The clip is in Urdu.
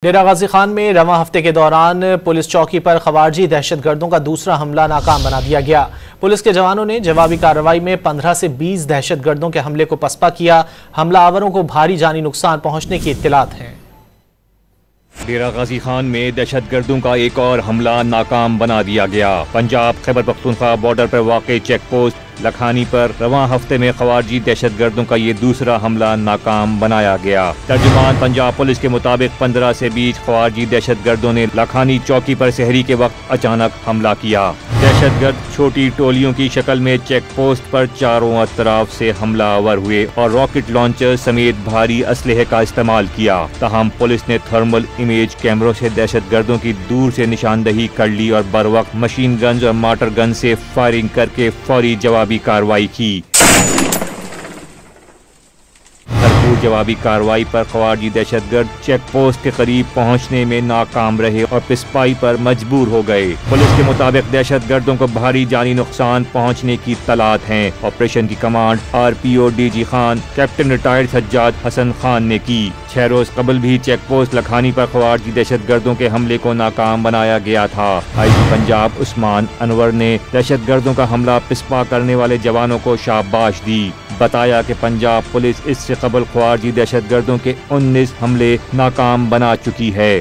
ڈیرہ غازی خان میں رواں ہفتے کے دوران پولیس چوکی پر خواریجی دہشت گردوں کا دوسرا حملہ ناکام بنا دیا گیا۔ پولیس کے جوانوں نے جوابی کارروائی میں 15 سے 20 دہشت گردوں کے حملے کو پسپا کیا۔ حملہ آوروں کو بھاری جانی نقصان پہنچنے کی اطلاعات ہیں۔ ڈیرہ غازی خان میں دہشت گردوں کا ایک اور حملہ ناکام بنا دیا گیا۔ پنجاب خیبر پختونخوا بارڈر پر واقع چیک پوسٹ لکھانی پر رواں ہفتے میں خواریجی دہشت گردوں کا یہ دوسرا حملہ ناکام بنایا گیا۔ ترجمان پنجاب پولیس کے مطابق 15 سے 20 خواریجی دہشت گردوں نے لکھانی چوکی پر سحری کے وقت اچانک حملہ کیا۔ دہشت گرد چھوٹی ٹولیوں کی شکل میں چیک پوسٹ پر چاروں اطراف سے حملہ آور ہوئے اور راکٹ لانچر سمیت بھاری اسلحے کا استعمال کیا۔ تاہم پولیس نے تھرمل امیج کیمروں سے دہشت گردوں کی دور سے نشاندہی کر لی اور بروقت مشین گنز اور مارٹر گن سے فائرنگ کر کے فوری جوابی کارروائی کی۔ جوابی کارروائی پر خواریجی دہشت گرد چیک پوسٹ کے قریب پہنچنے میں ناکام رہے اور پسپائی پر مجبور ہو گئے۔ پولیس کے مطابق دہشت گردوں کو بھاری جانی نقصان پہنچنے کی اطلاعات ہیں۔ آپریشن کی command RPO DG Khan captain retired Sajjad Hassan Khan نے کی۔ 6 روز قبل بھی چیک پوسٹ لکھانی پر خواریجی دہشت گردوں کے حملے کو ناکام بنایا گیا تھا۔ IG پنجاب عثمان انور نے دہشت گردوں کا حملہ پسپا کرنے والے جوانوں کو شاباش دی۔ بتایا کہ پنجاب پولیس اس سے قبل خواریجی دہشت گردوں کے 19 حملے ناکام بنا چکی ہے۔